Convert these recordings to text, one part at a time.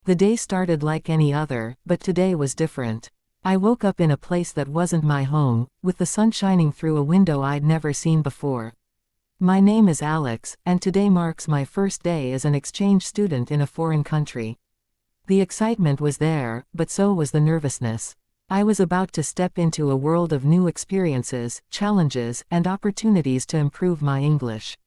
The day started like any other, but today was different. I woke up in a place that wasn't my home, with the sun shining through a window I'd never seen before. My name is Alex, and today marks my first day as an exchange student in a foreign country. The excitement was there, but so was the nervousness. I was about to step into a world of new experiences, challenges, and opportunities to improve my English.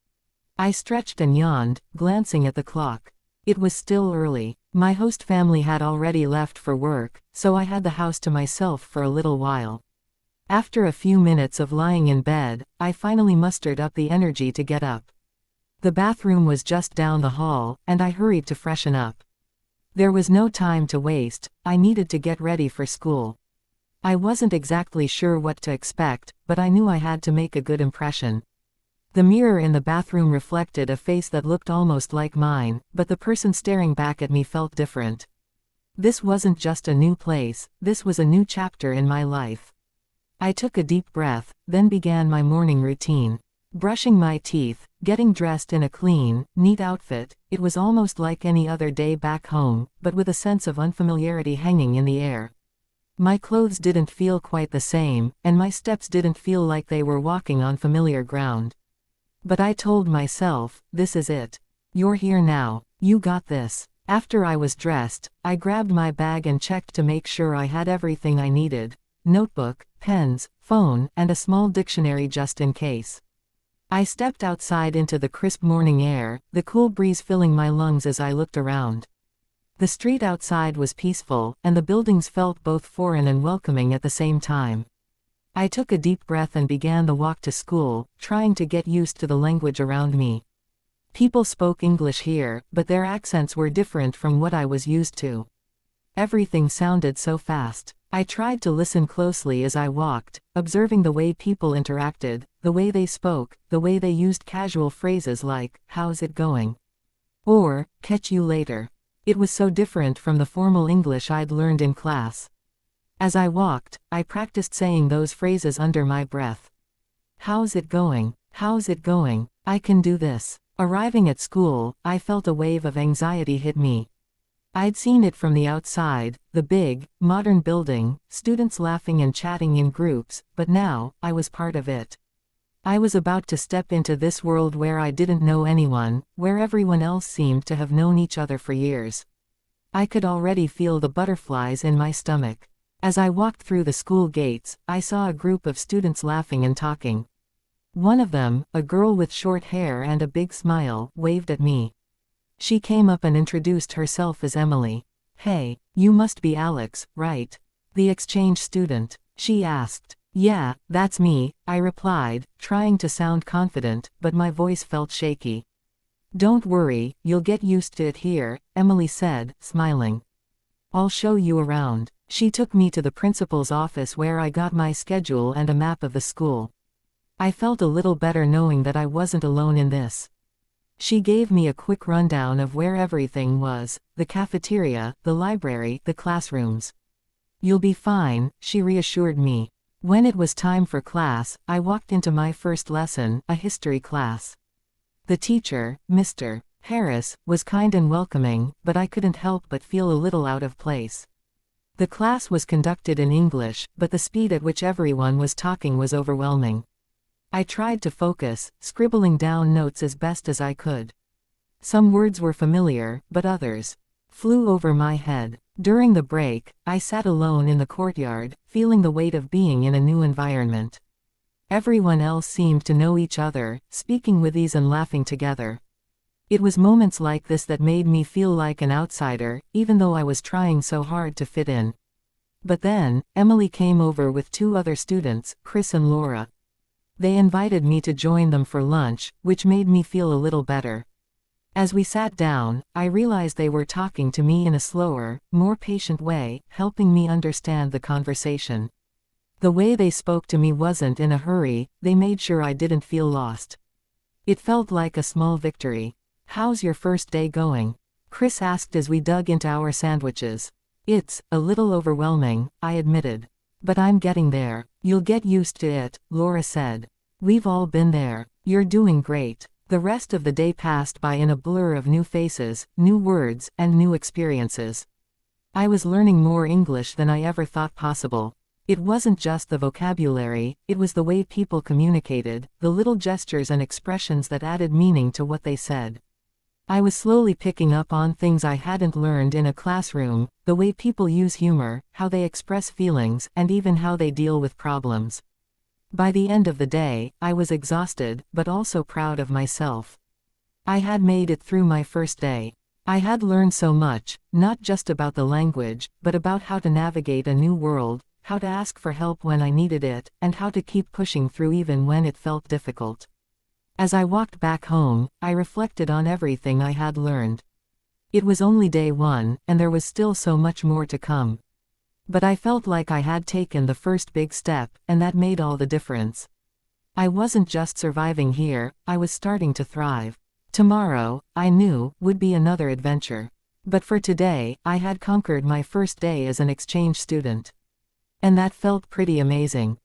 I stretched and yawned, glancing at the clock. It was still early. My host family had already left for work, so I had the house to myself for a little while. After a few minutes of lying in bed, I finally mustered up the energy to get up. The bathroom was just down the hall, and I hurried to freshen up. There was no time to waste. I needed to get ready for school. I wasn't exactly sure what to expect, but I knew I had to make a good impression. The mirror in the bathroom reflected a face that looked almost like mine, but the person staring back at me felt different. This wasn't just a new place, this was a new chapter in my life. I took a deep breath, then began my morning routine. Brushing my teeth, getting dressed in a clean, neat outfit, it was almost like any other day back home, but with a sense of unfamiliarity hanging in the air. My clothes didn't feel quite the same, and my steps didn't feel like they were walking on familiar ground. But I told myself, this is it. You're here now. You got this. After I was dressed, I grabbed my bag and checked to make sure I had everything I needed: notebook, pens, phone, and a small dictionary just in case. I stepped outside into the crisp morning air, the cool breeze filling my lungs as I looked around. The street outside was peaceful, and the buildings felt both foreign and welcoming at the same time. I took a deep breath and began the walk to school, trying to get used to the language around me. People spoke English here, but their accents were different from what I was used to. Everything sounded so fast. I tried to listen closely as I walked, observing the way people interacted, the way they spoke, the way they used casual phrases like, "How's it going?" or, "Catch you later." It was so different from the formal English I'd learned in class. As I walked, I practiced saying those phrases under my breath. How's it going? How's it going? I can do this. Arriving at school, I felt a wave of anxiety hit me. I'd seen it from the outside, the big, modern building, students laughing and chatting in groups, but now, I was part of it. I was about to step into this world where I didn't know anyone, where everyone else seemed to have known each other for years. I could already feel the butterflies in my stomach. As I walked through the school gates, I saw a group of students laughing and talking. One of them, a girl with short hair and a big smile, waved at me. She came up and introduced herself as Emily. "Hey, you must be Alex, right? The exchange student?" she asked. "Yeah, that's me," I replied, trying to sound confident, but my voice felt shaky. "Don't worry, you'll get used to it here," Emily said, smiling. "I'll show you around." She took me to the principal's office where I got my schedule and a map of the school. I felt a little better knowing that I wasn't alone in this. She gave me a quick rundown of where everything was: the cafeteria, the library, the classrooms. "You'll be fine," she reassured me. When it was time for class, I walked into my first lesson, a history class. The teacher, Mr. Harris, was kind and welcoming, but I couldn't help but feel a little out of place. The class was conducted in English, but the speed at which everyone was talking was overwhelming. I tried to focus, scribbling down notes as best as I could. Some words were familiar, but others flew over my head. During the break, I sat alone in the courtyard, feeling the weight of being in a new environment. Everyone else seemed to know each other, speaking with ease and laughing together. It was moments like this that made me feel like an outsider, even though I was trying so hard to fit in. But then, Emily came over with two other students, Chris and Laura. They invited me to join them for lunch, which made me feel a little better. As we sat down, I realized they were talking to me in a slower, more patient way, helping me understand the conversation. The way they spoke to me wasn't in a hurry, they made sure I didn't feel lost. It felt like a small victory. "How's your first day going?" Chris asked as we dug into our sandwiches. "It's a little overwhelming," I admitted. "But I'm getting there. You'll get used to it," Laura said. "We've all been there." "You're doing great." The rest of the day passed by in a blur of new faces, new words, and new experiences. I was learning more English than I ever thought possible. It wasn't just the vocabulary, it was the way people communicated, the little gestures and expressions that added meaning to what they said. I was slowly picking up on things I hadn't learned in a classroom, the way people use humor, how they express feelings, and even how they deal with problems. By the end of the day, I was exhausted, but also proud of myself. I had made it through my first day. I had learned so much, not just about the language, but about how to navigate a new world, how to ask for help when I needed it, and how to keep pushing through even when it felt difficult. As I walked back home, I reflected on everything I had learned. It was only day one, and there was still so much more to come. But I felt like I had taken the first big step, and that made all the difference. I wasn't just surviving here, I was starting to thrive. Tomorrow, I knew, would be another adventure. But for today, I had conquered my first day as an exchange student. And that felt pretty amazing.